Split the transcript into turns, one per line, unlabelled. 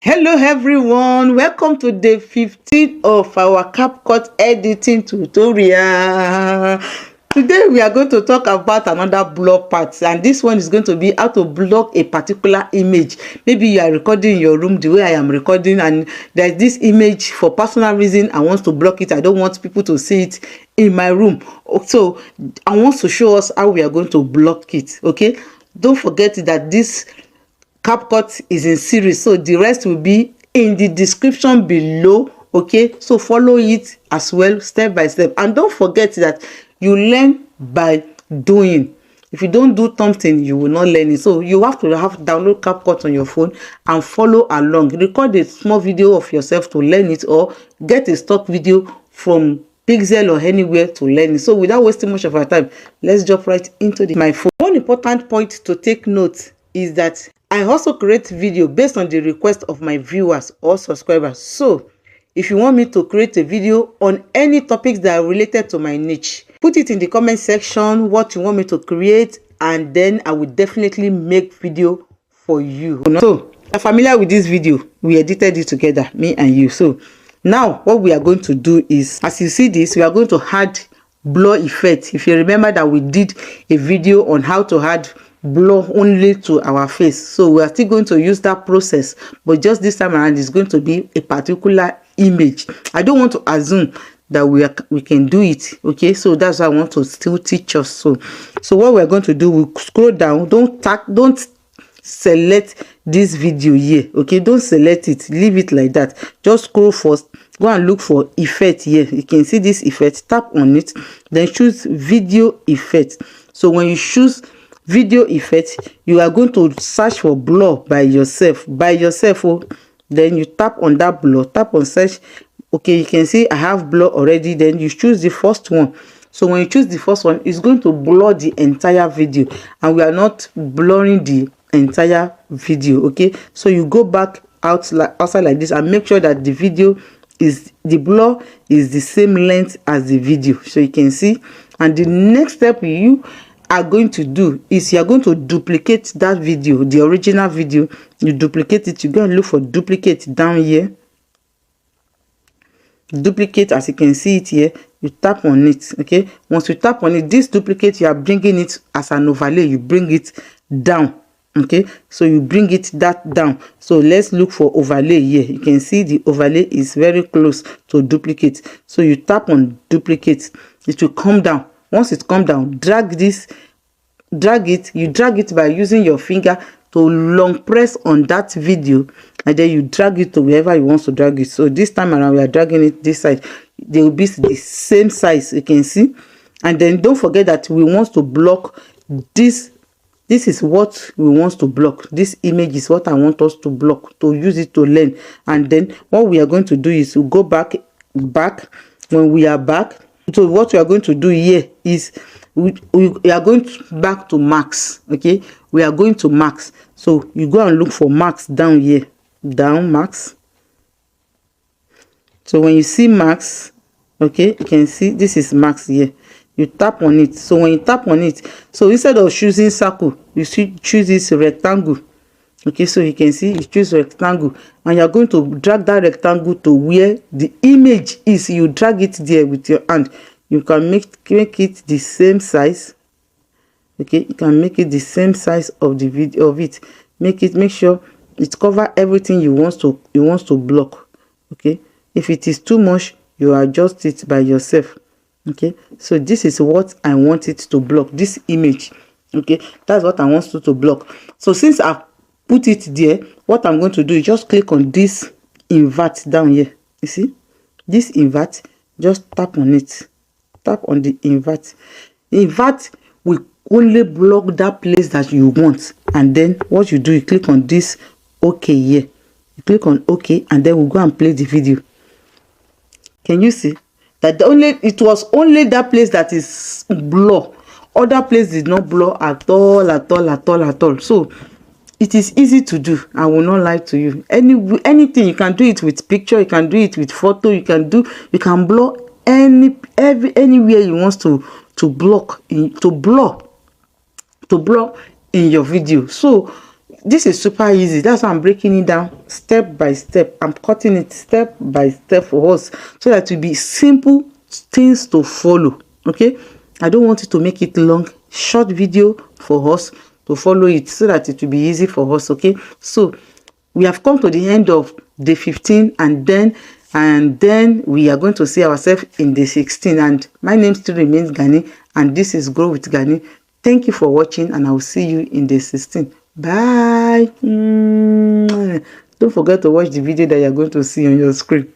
Hello everyone, welcome to day 15 of our CapCut editing tutorial. Today we are going to talk about another blog part, and this one is going to be how to block a particular image. Maybe you are recording in your room the way I am recording, and there's this image for personal reason I want to block it. I don't want people to see it in my room. So I want to show us how we are going to block it. Okay, don't forget that this CapCut is in series, so the rest will be in the description below. Okay, so follow it as well, step by step, and don't forget that you learn by doing. If you don't do something, you will not learn it. So you have to download CapCut on your phone and follow along. Record a small video of yourself to learn it, or get a stock video from Pixel or anywhere to learn it. So without wasting much of our time, let's jump right into my phone. One important point to take note is that I also create video based on the request of my viewers or subscribers. So if you want me to create a video on any topics that are related to my niche, put it in the comment section what you want me to create, and then I will definitely make video for you. So you're familiar with this video, we edited it together, me and you. So now what we are going to do is, as you see this, we are going to add blur effect. If you remember that we did a video on how to add blur only to our face, so we are still going to use that process, but just this time around it's going to be a particular image. I don't want to assume that we can do it. Okay, so that's why I want to still teach us. So what we're going to do, we'll scroll down. Don't select this video here. Okay, don't select it, leave it like that. Just scroll first, go and look for effect here. You can see this effect, tap on it, then choose video effect. So when you choose video effect, you are going to search for blur by yourself. Oh, then you tap on that blur, tap on search. Okay, you can see I have blur already. Then you choose the first one. So when you choose the first one, it's going to blur the entire video, and we are not blurring the entire video. Okay, so you go back outside like this and make sure that the video is, the blur is the same length as the video, so you can see. And the next step you are going to do is you are going to duplicate that video, the original video. You duplicate it, you go and look for duplicate down here, duplicate, as you can see it here. You tap on it. Okay, once you tap on it, this duplicate, you are bringing it as an overlay, you bring it down. Okay, so you bring it that down. So let's look for overlay here. You can see the overlay is very close to duplicate, so you tap on duplicate, it will come down. Once it come down, drag it. You drag it by using your finger to long press on that video, and then you drag it to wherever you want to drag it. So this time around we are dragging it this side. They will be the same size, you can see. And then don't forget that we want to block this. This is what we want to block. This image is what I want us to block, to use it to learn. And then what we are going to do is to go back. When we are back, so what we are going to do here is we are going back to max. Okay, we are going to max. So you go and look for max down here, down max. So when you see max, okay, you can see this is max here. You tap on it. So when you tap on it, so instead of choosing circle, you choose this rectangle. Okay, so you can see you choose rectangle, and you're going to drag that rectangle to where the image is. You drag it there with your hand. You can make it the same size. Okay, you can make it the same size of the video of it. Make sure it cover everything you want to block. Okay, if it is too much, you adjust it by yourself. Okay, so this is what I want it to block, this image. Okay, that's what I want you to block. So since I've put it there, what I'm going to do is just click on this invert down here. You see this invert, just tap on it, tap on the invert. Invert will only block that place that you want. And then what you do, you click on this OK here, you click on OK, and then we'll go and play the video. Can you see that it was only that place that is blur? Other place did not blur at all. So it is easy to do. I will not lie to you. Anything, you can do it with picture, you can do it with photo, you can blur anywhere you want to blur in your video. So this is super easy. That's why I'm breaking it down step by step. I'm cutting it step by step for us so that it will be simple things to follow. Okay, I don't want it to make it long, short video for us to follow it so that it will be easy for us. Okay, so we have come to the end of day 15, and then we are going to see ourselves in day 16. And my name still remains Ganny, and this is Grow With Ganny. Thank you for watching, and I will see you in day 16. Bye. Don't forget to watch the video that you're going to see on your screen.